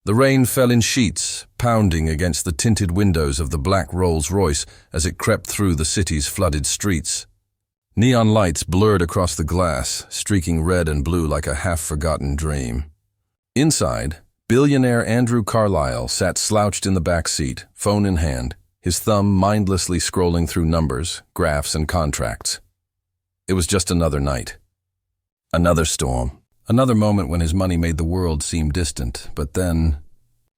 The rain fell in sheets, pounding against the tinted windows of the black Rolls-Royce as it crept through the city's flooded streets. Neon lights blurred across the glass, streaking red and blue like a half-forgotten dream. Inside, billionaire Andrew Carlyle sat slouched in the back seat, phone in hand, his thumb mindlessly scrolling through numbers, graphs, and contracts. It was just another night. Another storm. Another moment when his money made the world seem distant, but then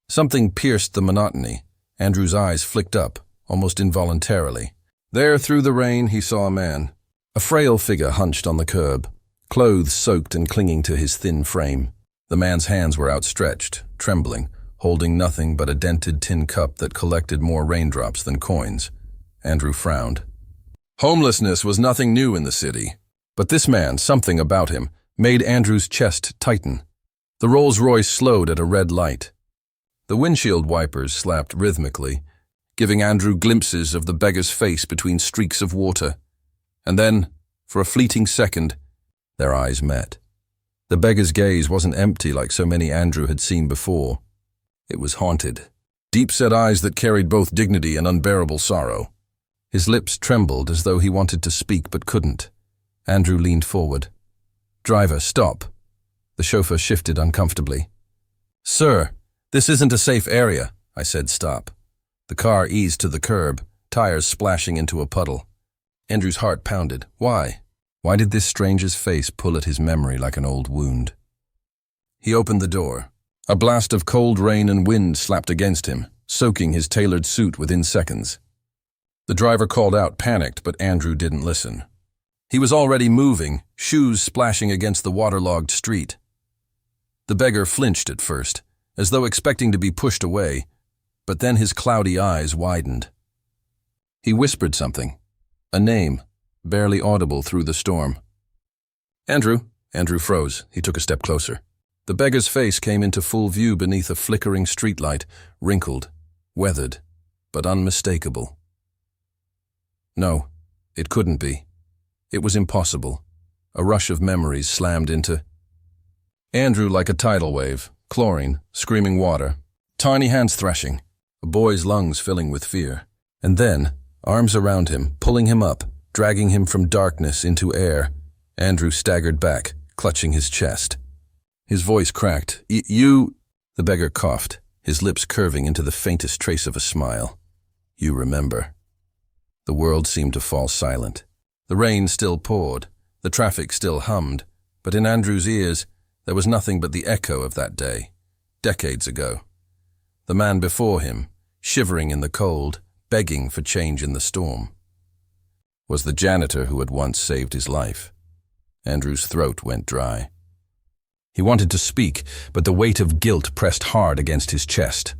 something pierced the monotony. Andrew's eyes flicked up, almost involuntarily. There, through the rain, he saw a man. A frail figure hunched on the curb, clothes soaked and clinging to his thin frame. The man's hands were outstretched, trembling, holding nothing but a dented tin cup that collected more raindrops than coins. Andrew frowned. Homelessness was nothing new in the city, but this man, something about him, made Andrew's chest tighten. The Rolls-Royce slowed at a red light. The windshield wipers slapped rhythmically, giving Andrew glimpses of the beggar's face between streaks of water. And then, for a fleeting second, their eyes met. The beggar's gaze wasn't empty like so many Andrew had seen before. It was haunted. Deep-set eyes that carried both dignity and unbearable sorrow. His lips trembled as though he wanted to speak but couldn't. Andrew leaned forward. "Driver, stop." The chauffeur shifted uncomfortably. "Sir, this isn't a safe area," I said. "Stop." The car eased to the curb, tires splashing into a puddle. Andrew's heart pounded. Why? Why did this stranger's face pull at his memory like an old wound? He opened the door. A blast of cold rain and wind slapped against him, soaking his tailored suit within seconds. The driver called out, panicked, but Andrew didn't listen. He was already moving, shoes splashing against the waterlogged street. The beggar flinched at first, as though expecting to be pushed away, but then his cloudy eyes widened. He whispered something, a name, barely audible through the storm. "Andrew." Andrew froze. He took a step closer. The beggar's face came into full view beneath a flickering streetlight, wrinkled, weathered, but unmistakable. No, it couldn't be. It was impossible. A rush of memories slammed into Andrew like a tidal wave, chlorine, screaming water, tiny hands thrashing, a boy's lungs filling with fear. And then, arms around him, pulling him up, dragging him from darkness into air. Andrew staggered back, clutching his chest. His voice cracked. You... The beggar coughed, his lips curving into the faintest trace of a smile. "You remember." The world seemed to fall silent. The rain still poured, the traffic still hummed, but in Andrew's ears there was nothing but the echo of that day, decades ago. The man before him, shivering in the cold, begging for change in the storm, was the janitor who had once saved his life. Andrew's throat went dry. He wanted to speak, but the weight of guilt pressed hard against his chest.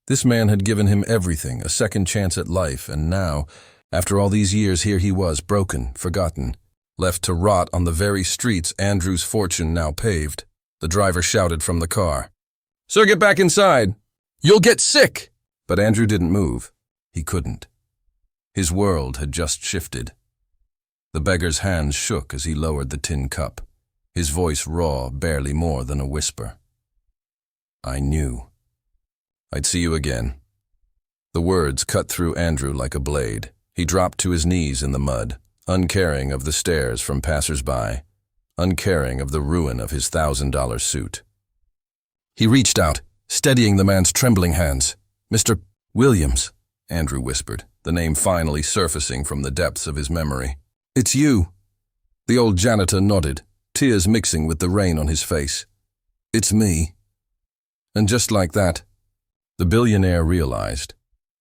This man had given him everything, a second chance at life, and now, after all these years, here he was, broken, forgotten, left to rot on the very streets Andrew's fortune now paved. The driver shouted from the car, "Sir, get back inside! You'll get sick!" But Andrew didn't move. He couldn't. His world had just shifted. The beggar's hands shook as he lowered the tin cup, his voice raw, barely more than a whisper. "I knew. I'd see you again." The words cut through Andrew like a blade. He dropped to his knees in the mud, uncaring of the stares from passers-by, uncaring of the ruin of his $1,000 suit. He reached out, steadying the man's trembling hands. "Mr. Williams," Andrew whispered, the name finally surfacing from the depths of his memory. "It's you." The old janitor nodded, tears mixing with the rain on his face. "It's me." And just like that, the billionaire realized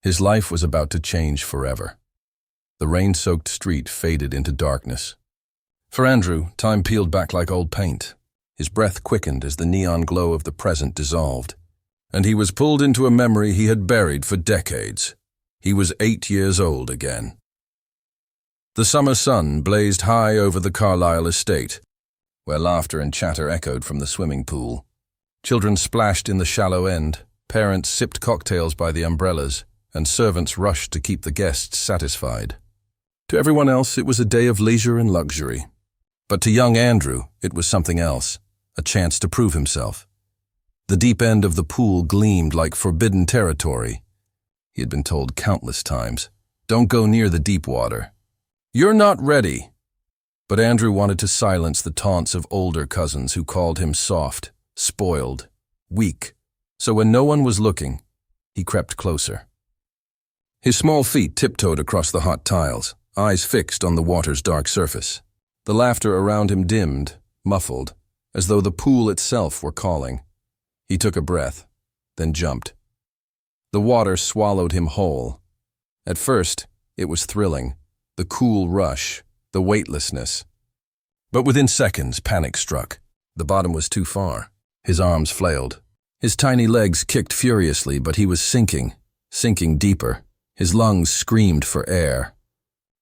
his life was about to change forever. The rain-soaked street faded into darkness. For Andrew, time peeled back like old paint. His breath quickened as the neon glow of the present dissolved, and he was pulled into a memory he had buried for decades. He was 8 years old again. The summer sun blazed high over the Carlyle estate, where laughter and chatter echoed from the swimming pool. Children splashed in the shallow end, parents sipped cocktails by the umbrellas, and servants rushed to keep the guests satisfied. To everyone else, it was a day of leisure and luxury. But to young Andrew, it was something else, a chance to prove himself. The deep end of the pool gleamed like forbidden territory. He had been told countless times, "Don't go near the deep water. You're not ready." But Andrew wanted to silence the taunts of older cousins who called him soft, spoiled, weak. So when no one was looking, he crept closer. His small feet tiptoed across the hot tiles, eyes fixed on the water's dark surface. The laughter around him dimmed, muffled, as though the pool itself were calling. He took a breath, then jumped. The water swallowed him whole. At first, it was thrilling, the cool rush, the weightlessness. But within seconds, panic struck. The bottom was too far. His arms flailed. His tiny legs kicked furiously, but he was sinking deeper. His lungs screamed for air.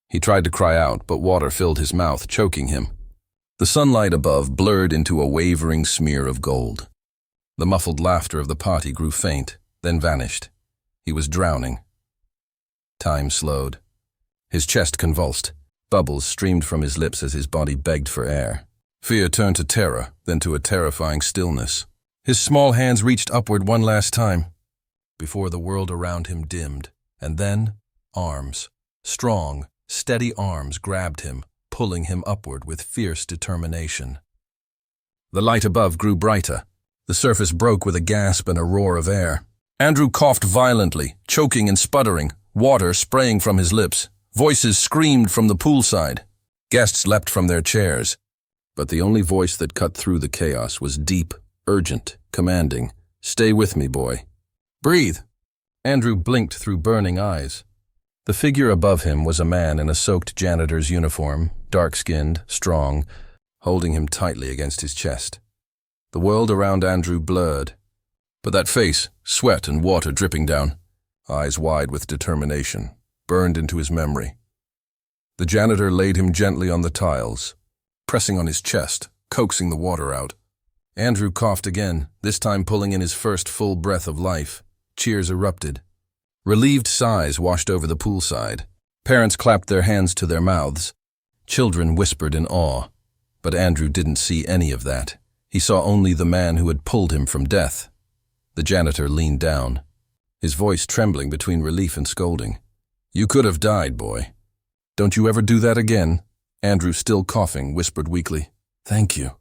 He tried to cry out, but water filled his mouth, choking him. The sunlight above blurred into a wavering smear of gold. The muffled laughter of the party grew faint, then vanished. He was drowning. Time slowed. His chest convulsed. Bubbles streamed from his lips as his body begged for air. Fear turned to terror, then to a terrifying stillness. His small hands reached upward one last time, before the world around him dimmed. And then, arms, strong, steady arms grabbed him, pulling him upward with fierce determination. The light above grew brighter. The surface broke with a gasp and a roar of air. Andrew coughed violently, choking and sputtering, water spraying from his lips. Voices screamed from the poolside. Guests leapt from their chairs. But the only voice that cut through the chaos was deep, urgent, commanding. "Stay with me, boy. Breathe." Andrew blinked through burning eyes. The figure above him was a man in a soaked janitor's uniform, dark-skinned, strong, holding him tightly against his chest. The world around Andrew blurred. But that face, sweat and water dripping down, eyes wide with determination, burned into his memory. The janitor laid him gently on the tiles, pressing on his chest, coaxing the water out. Andrew coughed again, this time pulling in his first full breath of life. Cheers erupted. Relieved sighs washed over the poolside. Parents clapped their hands to their mouths. Children whispered in awe. But Andrew didn't see any of that. He saw only the man who had pulled him from death. The janitor leaned down, his voice trembling between relief and scolding. "You could have died, boy. Don't you ever do that again?" Andrew, still coughing, whispered weakly, "Thank you."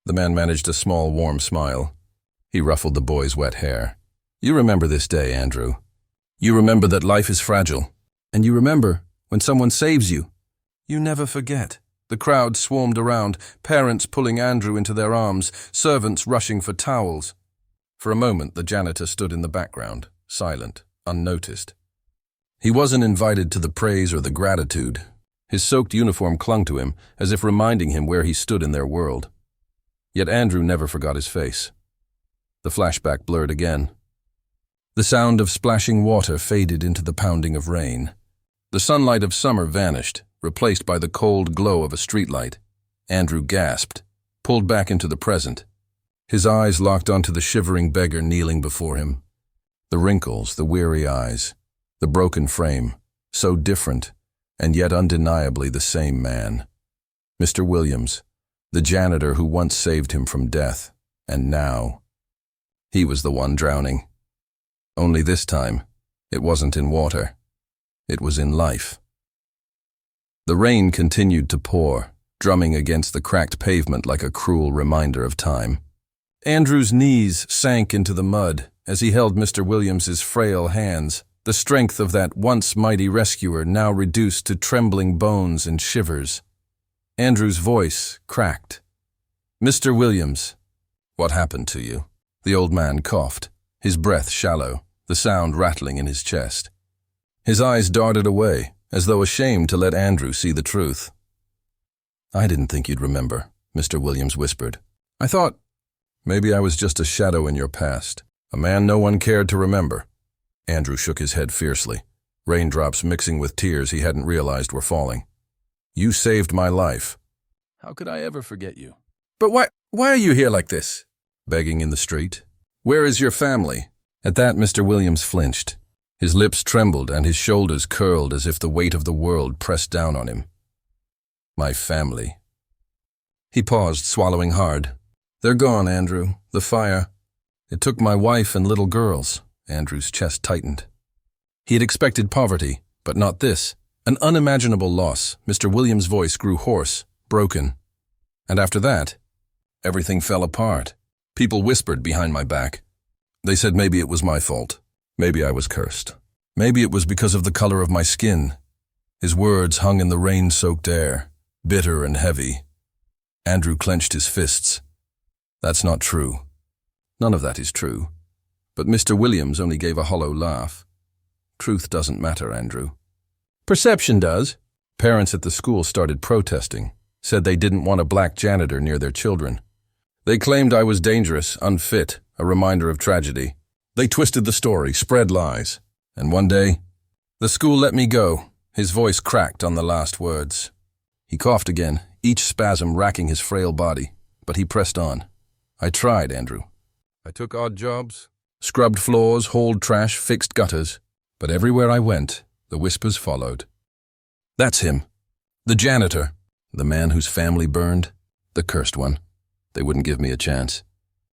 The man managed a small, warm smile. He ruffled the boy's wet hair. "You remember this day, Andrew. You remember that life is fragile. And you remember when someone saves you. You never forget." The crowd swarmed around, parents pulling Andrew into their arms, servants rushing for towels. For a moment, the janitor stood in the background, silent, unnoticed. He wasn't invited to the praise or the gratitude. His soaked uniform clung to him, as if reminding him where he stood in their world. Yet Andrew never forgot his face. The flashback blurred again. The sound of splashing water faded into the pounding of rain. The sunlight of summer vanished, replaced by the cold glow of a streetlight. Andrew gasped, pulled back into the present. His eyes locked onto the shivering beggar kneeling before him. The wrinkles, the weary eyes, the broken frame, so different, and yet undeniably the same man. Mr. Williams, the janitor who once saved him from death, and now he was the one drowning. Only this time, it wasn't in water. It was in life. The rain continued to pour, drumming against the cracked pavement like a cruel reminder of time. Andrew's knees sank into the mud as he held Mr. Williams's frail hands, the strength of that once mighty rescuer now reduced to trembling bones and shivers. Andrew's voice cracked. "Mr. Williams, what happened to you?" The old man coughed, his breath shallow, the sound rattling in his chest. His eyes darted away, as though ashamed to let Andrew see the truth. "I didn't think you'd remember," Mr. Williams whispered. "I thought maybe I was just a shadow in your past, a man no one cared to remember." Andrew shook his head fiercely, raindrops mixing with tears he hadn't realized were falling. "You saved my life. How could I ever forget you?" "But why are you here like this?" Begging in the street. "Where is your family?" At that, Mr. Williams flinched. His lips trembled and his shoulders curled as if the weight of the world pressed down on him. "My family." He paused, swallowing hard. "They're gone, Andrew. The fire. It took my wife and little girls. Andrew's chest tightened. He had expected poverty, but not this. An unimaginable loss. Mr. Williams' voice grew hoarse, broken. And after that, everything fell apart. People whispered behind my back. They said maybe it was my fault. Maybe I was cursed. Maybe it was because of the color of my skin. His words hung in the rain-soaked air, bitter and heavy. Andrew clenched his fists. That's not true. None of that is true. But Mr. Williams only gave a hollow laugh. Truth doesn't matter, Andrew. Perception does. Parents at the school started protesting, said they didn't want a black janitor near their children. They claimed I was dangerous, unfit, a reminder of tragedy. They twisted the story, spread lies. And one day, the school let me go. His voice cracked on the last words. He coughed again, each spasm racking his frail body, but he pressed on. I tried, Andrew. I took odd jobs, scrubbed floors, hauled trash, fixed gutters. But everywhere I went, the whispers followed. That's him. The janitor. The man whose family burned. The cursed one. They wouldn't give me a chance.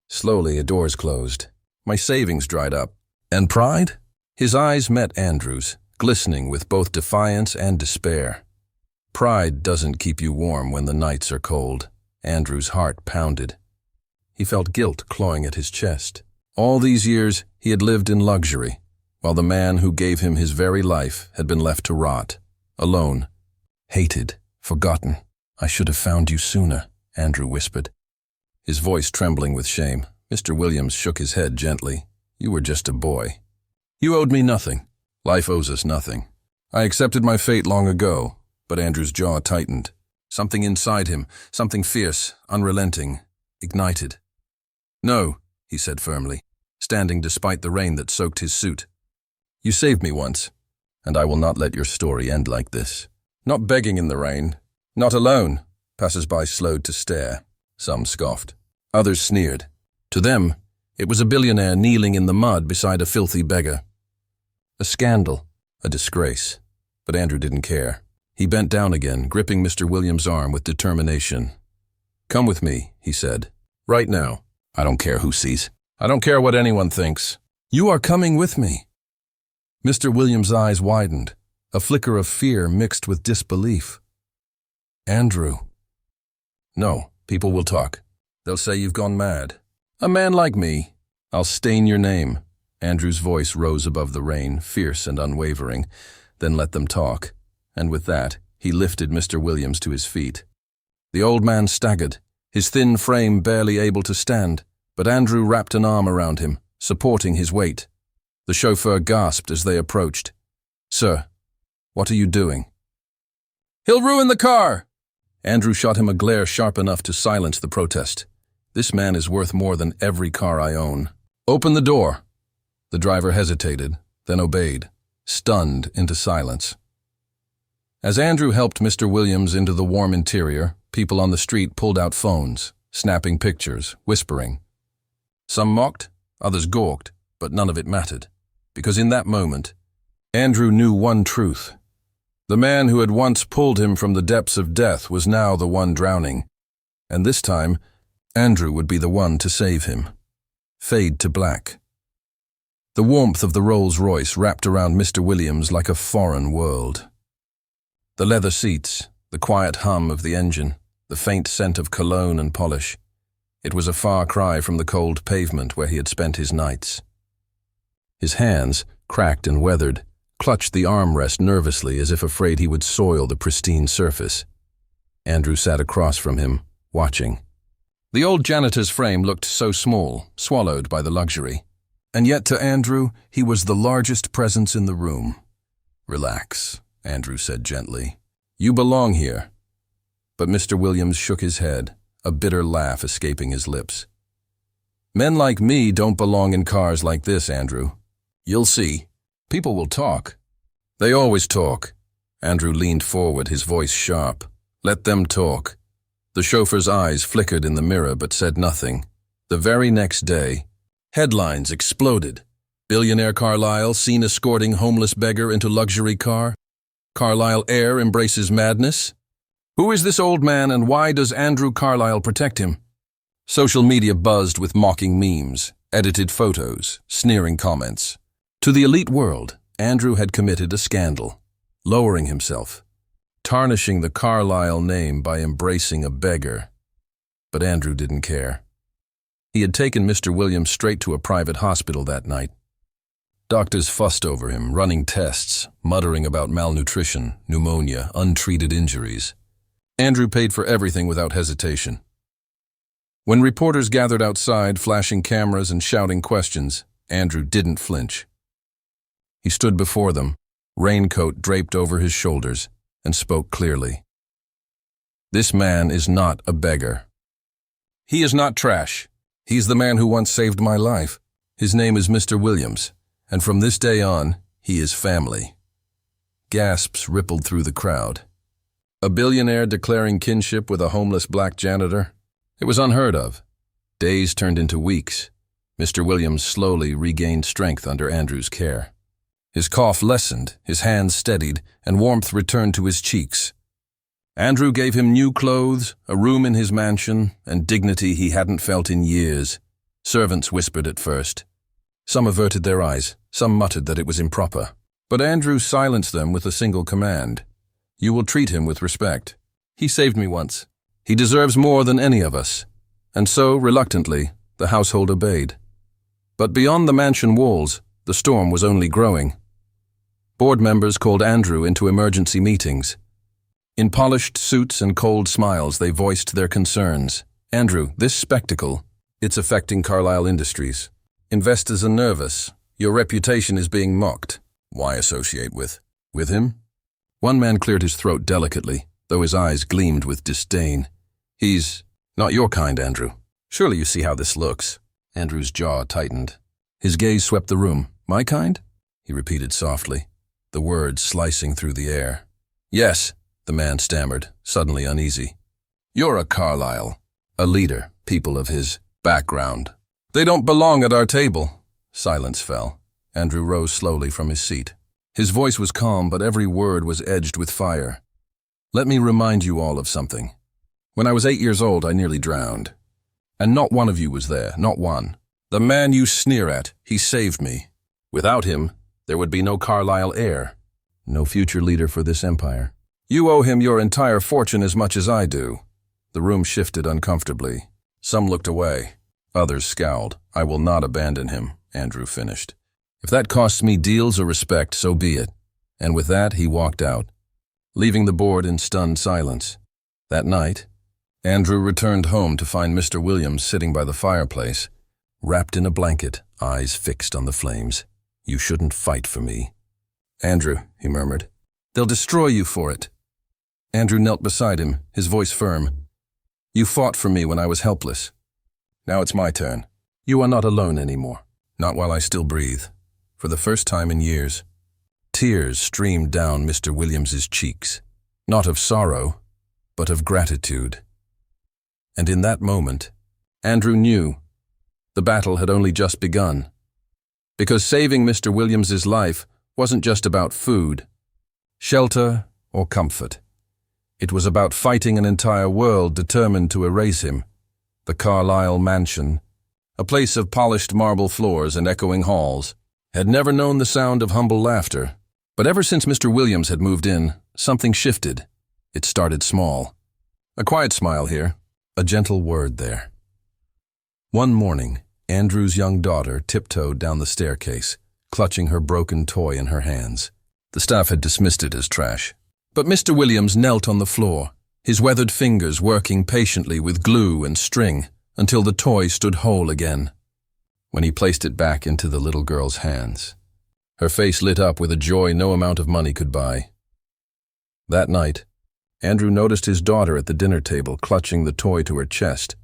Slowly, doors closed. My savings dried up. And pride? His eyes met Andrew's, glistening with both defiance and despair. Pride doesn't keep you warm when the nights are cold. Andrew's heart pounded. He felt guilt clawing at his chest. All these years, he had lived in luxury, while the man who gave him his very life had been left to rot, alone, hated, forgotten. I should have found you sooner, Andrew whispered, his voice trembling with shame. Mr. Williams shook his head gently. You were just a boy. You owed me nothing. Life owes us nothing. I accepted my fate long ago, but Andrew's jaw tightened. Something inside him, something fierce, unrelenting, ignited. No, he said firmly, standing despite the rain that soaked his suit. You saved me once, and I will not let your story end like this. Not begging in the rain, not alone. Passers-by slowed to stare. Some scoffed. Others sneered. To them, it was a billionaire kneeling in the mud beside a filthy beggar. A scandal, a disgrace. But Andrew didn't care. He bent down again, gripping Mr. Williams' arm with determination. Come with me, he said. Right now. I don't care who sees. I don't care what anyone thinks. You are coming with me. Mr. Williams' eyes widened, a flicker of fear mixed with disbelief. Andrew. No, people will talk. They'll say you've gone mad. A man like me. I'll stain your name. Andrew's voice rose above the rain, fierce and unwavering. Then let them talk. And with that, he lifted Mr. Williams to his feet. The old man staggered, his thin frame barely able to stand, but Andrew wrapped an arm around him, supporting his weight. The chauffeur gasped as they approached. Sir, what are you doing? He'll ruin the car! Andrew shot him a glare sharp enough to silence the protest. This man is worth more than every car I own. Open the door. The driver hesitated, then obeyed, stunned into silence. As Andrew helped Mr. Williams into the warm interior, people on the street pulled out phones, snapping pictures, whispering. Some mocked, others gawked, but none of it mattered, because in that moment, Andrew knew one truth. The man who had once pulled him from the depths of death was now the one drowning, and this time, Andrew would be the one to save him. Fade to black. The warmth of the Rolls-Royce wrapped around Mr. Williams like a foreign world. The leather seats, the quiet hum of the engine, the faint scent of cologne and polish. It was a far cry from the cold pavement where he had spent his nights. His hands, cracked and weathered, clutched the armrest nervously as if afraid he would soil the pristine surface. Andrew sat across from him, watching. The old janitor's frame looked so small, swallowed by the luxury. And yet to Andrew, he was the largest presence in the room. Relax, Andrew said gently. You belong here. But Mr. Williams shook his head, a bitter laugh escaping his lips. Men like me don't belong in cars like this, Andrew. You'll see. People will talk. They always talk. Andrew leaned forward, his voice sharp. Let them talk. The chauffeur's eyes flickered in the mirror but said nothing. The very next day, headlines exploded. Billionaire Carlisle seen escorting homeless beggar into luxury car. Carlisle heir embraces madness. Who is this old man and why does Andrew Carlisle protect him? Social media buzzed with mocking memes. edited photos, sneering comments. To the elite world, Andrew had committed a scandal, lowering himself, tarnishing the Carlyle name by embracing a beggar. But Andrew didn't care. He had taken Mr. Williams straight to a private hospital that night. Doctors fussed over him, running tests, muttering about malnutrition, pneumonia, untreated injuries. Andrew paid for everything without hesitation. When reporters gathered outside, flashing cameras and shouting questions, Andrew didn't flinch. He stood before them, raincoat draped over his shoulders, and spoke clearly. This man is not a beggar. He is not trash. He's the man who once saved my life. His name is Mr. Williams, and from this day on, he is family. Gasps rippled through the crowd. A billionaire declaring kinship with a homeless black janitor? It was unheard of. Days turned into weeks. Mr. Williams slowly regained strength under Andrew's care. His cough lessened, his hands steadied, and warmth returned to his cheeks. Andrew gave him new clothes, a room in his mansion, and dignity he hadn't felt in years. Servants whispered at first. Some averted their eyes, some muttered that it was improper. But Andrew silenced them with a single command. You will treat him with respect. He saved me once. He deserves more than any of us. And so, reluctantly, the household obeyed. But beyond the mansion walls, the storm was only growing. Board members called Andrew into emergency meetings. In polished suits and cold smiles, they voiced their concerns. Andrew, this spectacle, it's affecting Carlyle Industries. Investors are nervous. Your reputation is being mocked. Why associate with him? One man cleared his throat delicately, though his eyes gleamed with disdain. He's not your kind, Andrew. Surely you see how this looks. Andrew's jaw tightened. His gaze swept the room. My kind? He repeated softly, the words slicing through the air. Yes, the man stammered, suddenly uneasy. You're a Carlyle, a leader, people of his background. They don't belong at our table. Silence fell. Andrew rose slowly from his seat. His voice was calm, but every word was edged with fire. Let me remind you all of something. When I was 8 years old, I nearly drowned. And not one of you was there, not one. The man you sneer at, he saved me. Without him, there would be no Carlyle heir, no future leader for this empire. You owe him your entire fortune as much as I do. The room shifted uncomfortably. Some looked away. Others scowled. I will not abandon him, Andrew finished. If that costs me deals or respect, so be it. And with that, he walked out, leaving the board in stunned silence. That night, Andrew returned home to find Mr. Williams sitting by the fireplace, wrapped in a blanket, eyes fixed on the flames. You shouldn't fight for me. Andrew, he murmured. They'll destroy you for it. Andrew knelt beside him, his voice firm. You fought for me when I was helpless. Now it's my turn. You are not alone anymore. Not while I still breathe. For the first time in years. Tears streamed down Mr. Williams's cheeks. Not of sorrow, but of gratitude. And in that moment, Andrew knew the battle had only just begun. Because saving Mr. Williams's life wasn't just about food, shelter, or comfort. It was about fighting an entire world determined to erase him. The Carlyle mansion, a place of polished marble floors and echoing halls, had never known the sound of humble laughter. But ever since Mr. Williams had moved in, something shifted. It started small. A quiet smile here, a gentle word there. One morning, Andrew's young daughter tiptoed down the staircase, clutching her broken toy in her hands. The staff had dismissed it as trash. But Mr. Williams knelt on the floor, his weathered fingers working patiently with glue and string until the toy stood whole again. When he placed it back into the little girl's hands, her face lit up with a joy no amount of money could buy. That night, Andrew noticed his daughter at the dinner table clutching the toy to her chest,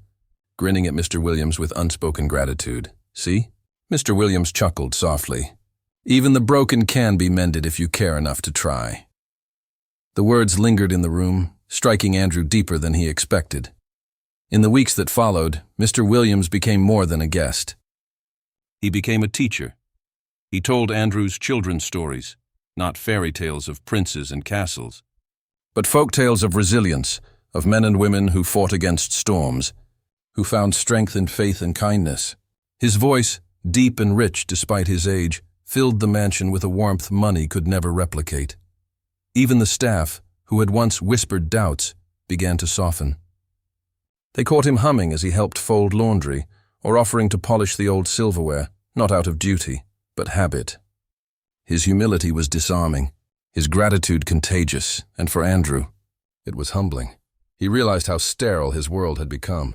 grinning at Mr. Williams with unspoken gratitude. See? Mr. Williams chuckled softly. Even the broken can be mended if you care enough to try. The words lingered in the room, striking Andrew deeper than he expected. In the weeks that followed, Mr. Williams became more than a guest. He became a teacher. He told Andrew's children's stories, not fairy tales of princes and castles, but folk tales of resilience, of men and women who fought against storms, who found strength in faith and kindness. His voice, deep and rich despite his age, filled the mansion with a warmth money could never replicate. Even the staff, who had once whispered doubts, began to soften. They caught him humming as he helped fold laundry, or offering to polish the old silverware, not out of duty, but habit. His humility was disarming, his gratitude contagious, and for Andrew, it was humbling. He realized how sterile his world had become.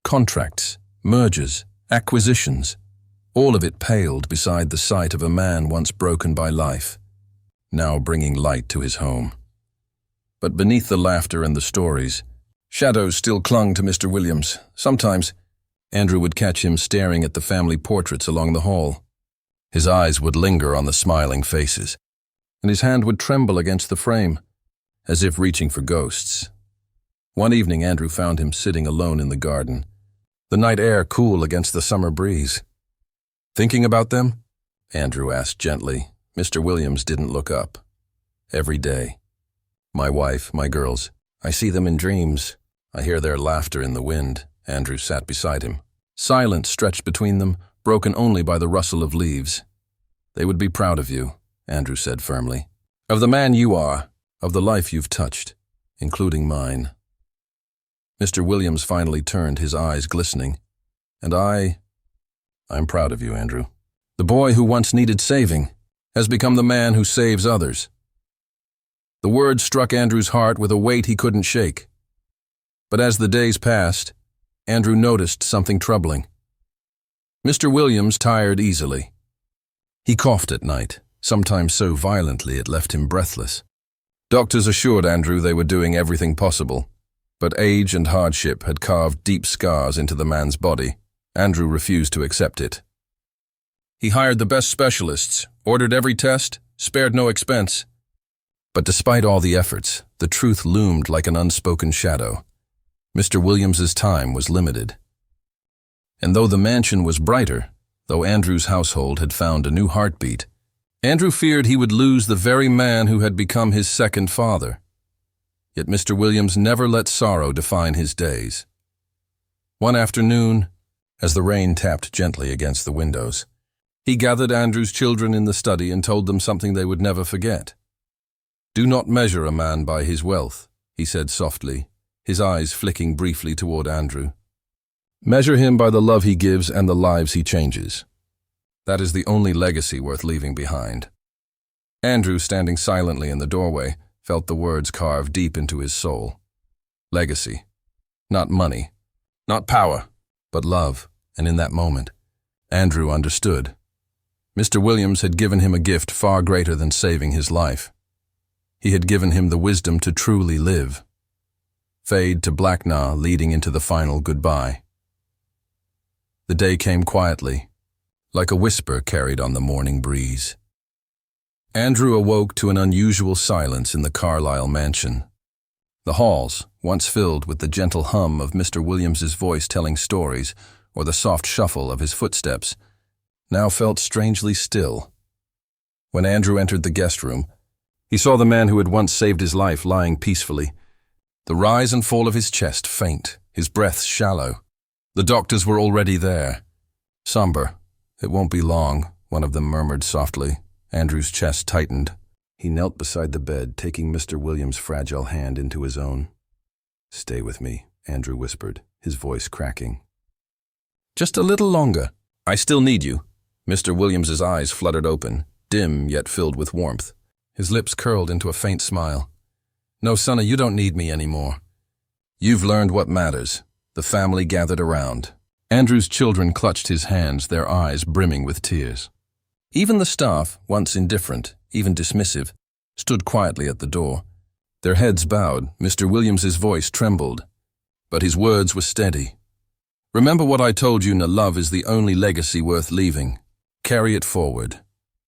Contracts, mergers, acquisitions, all of it paled beside the sight of a man once broken by life, now bringing light to his home. But beneath the laughter and the stories, shadows still clung to Mr. Williams. Sometimes, Andrew would catch him staring at the family portraits along the hall. His eyes would linger on the smiling faces, and his hand would tremble against the frame, as if reaching for ghosts. One evening, Andrew found him sitting alone in the garden, the night air cool against the summer breeze. "Thinking about them?" Andrew asked gently. Mr. Williams didn't look up. "Every day. My wife, my girls. I see them in dreams. I hear their laughter in the wind." Andrew sat beside him. Silence stretched between them, broken only by the rustle of leaves. "They would be proud of you," Andrew said firmly. "Of the man you are, of the life you've touched, including mine." Mr. Williams finally turned, his eyes glistening. "And I'm proud of you, Andrew. The boy who once needed saving has become the man who saves others." The words struck Andrew's heart with a weight he couldn't shake. But as the days passed, Andrew noticed something troubling. Mr. Williams tired easily. He coughed at night, sometimes so violently it left him breathless. Doctors assured Andrew they were doing everything possible, but age and hardship had carved deep scars into the man's body. Andrew refused to accept it. He hired the best specialists, ordered every test, spared no expense. But despite all the efforts, the truth loomed like an unspoken shadow. Mr. Williams's time was limited. And though the mansion was brighter, though Andrew's household had found a new heartbeat, Andrew feared he would lose the very man who had become his second father. Yet Mr. Williams never let sorrow define his days. One afternoon, as the rain tapped gently against the windows, he gathered Andrew's children in the study and told them something they would never forget. "Do not measure a man by his wealth," he said softly, his eyes flicking briefly toward Andrew. "Measure him by the love he gives and the lives he changes. That is the only legacy worth leaving behind." Andrew, standing silently in the doorway, felt the words carve deep into his soul. Legacy. Not money, not power, but love. And in that moment, Andrew understood. Mr. Williams had given him a gift far greater than saving his life. He had given him the wisdom to truly live. Fade to black na, leading into the final goodbye. The day came quietly, like a whisper carried on the morning breeze. Andrew awoke to an unusual silence in the Carlisle mansion. The halls, once filled with the gentle hum of Mr. Williams's voice telling stories or the soft shuffle of his footsteps, now felt strangely still. When Andrew entered the guest room, he saw the man who had once saved his life lying peacefully, the rise and fall of his chest faint, his breath shallow. The doctors were already there. "Somber. It won't be long," one of them murmured softly. Andrew's chest tightened. He knelt beside the bed, taking Mr. Williams' fragile hand into his own. "Stay with me," Andrew whispered, his voice cracking. "Just a little longer. I still need you." Mr. Williams's eyes fluttered open, dim yet filled with warmth. His lips curled into a faint smile. "No, Sonny, you don't need me anymore. You've learned what matters." The family gathered around. Andrew's children clutched his hands, their eyes brimming with tears. Even the staff, once indifferent, even dismissive, stood quietly at the door. Their heads bowed, Mr. Williams's voice trembled, but his words were steady. "Remember what I told you, love is the only legacy worth leaving. Carry it forward."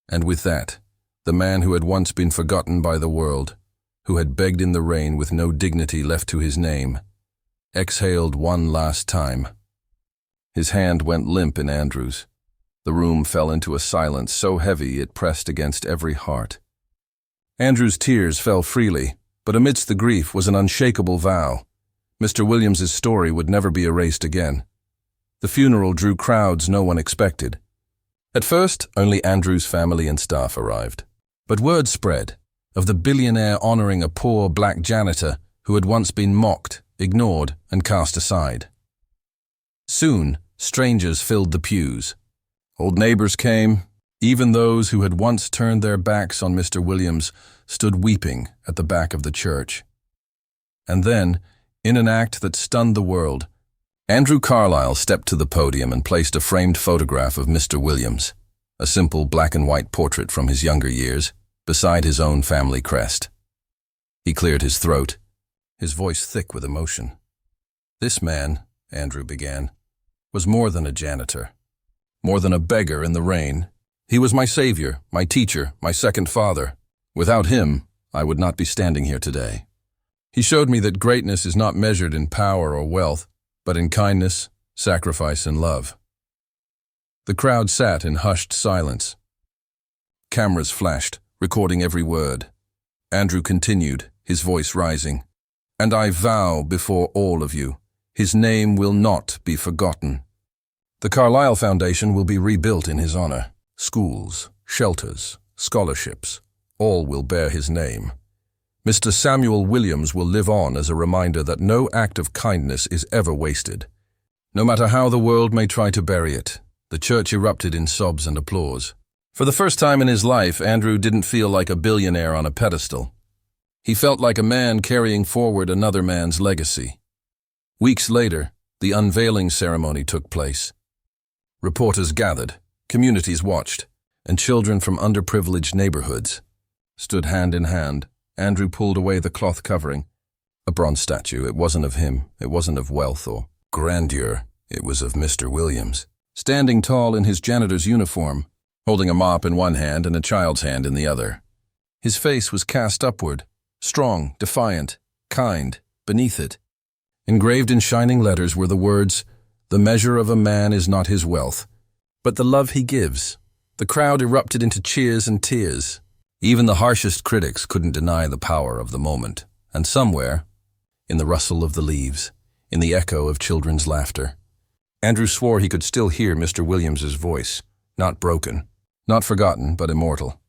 And with that, the man who had once been forgotten by the world, who had begged in the rain with no dignity left to his name, exhaled one last time. His hand went limp in Andrew's. The room fell into a silence so heavy it pressed against every heart. Andrew's tears fell freely, but amidst the grief was an unshakable vow. Mr. Williams's story would never be erased again. The funeral drew crowds no one expected. At first, only Andrew's family and staff arrived. But word spread of the billionaire honoring a poor black janitor who had once been mocked, ignored, and cast aside. Soon, strangers filled the pews. Old neighbors came. Even those who had once turned their backs on Mr. Williams stood weeping at the back of the church. And then, in an act that stunned the world, Andrew Carlyle stepped to the podium and placed a framed photograph of Mr. Williams, a simple black-and-white portrait from his younger years, beside his own family crest. He cleared his throat, his voice thick with emotion. "This man," Andrew began, "was more than a janitor, more than a beggar in the rain. He was my savior, my teacher, my second father. Without him, I would not be standing here today. He showed me that greatness is not measured in power or wealth, but in kindness, sacrifice, and love." The crowd sat in hushed silence. Cameras flashed, recording every word. Andrew continued, his voice rising. "And I vow before all of you, his name will not be forgotten. The Carlyle Foundation will be rebuilt in his honor. Schools, shelters, scholarships, all will bear his name. Mr. Samuel Williams will live on as a reminder that no act of kindness is ever wasted. No matter how the world may try to bury it." The church erupted in sobs and applause. For the first time in his life, Andrew didn't feel like a billionaire on a pedestal. He felt like a man carrying forward another man's legacy. Weeks later, the unveiling ceremony took place. Reporters gathered, communities watched, and children from underprivileged neighborhoods stood hand in hand. Andrew pulled away the cloth covering. A bronze statue. It wasn't of him. It wasn't of wealth or grandeur. It was of Mr. Williams, standing tall in his janitor's uniform, holding a mop in one hand and a child's hand in the other. His face was cast upward, strong, defiant, kind. Beneath it, engraved in shining letters, were the words, "The measure of a man is not his wealth, but the love he gives." The crowd erupted into cheers and tears. Even the harshest critics couldn't deny the power of the moment. And somewhere, in the rustle of the leaves, in the echo of children's laughter, Andrew swore he could still hear Mr. Williams's voice, not broken, not forgotten, but immortal.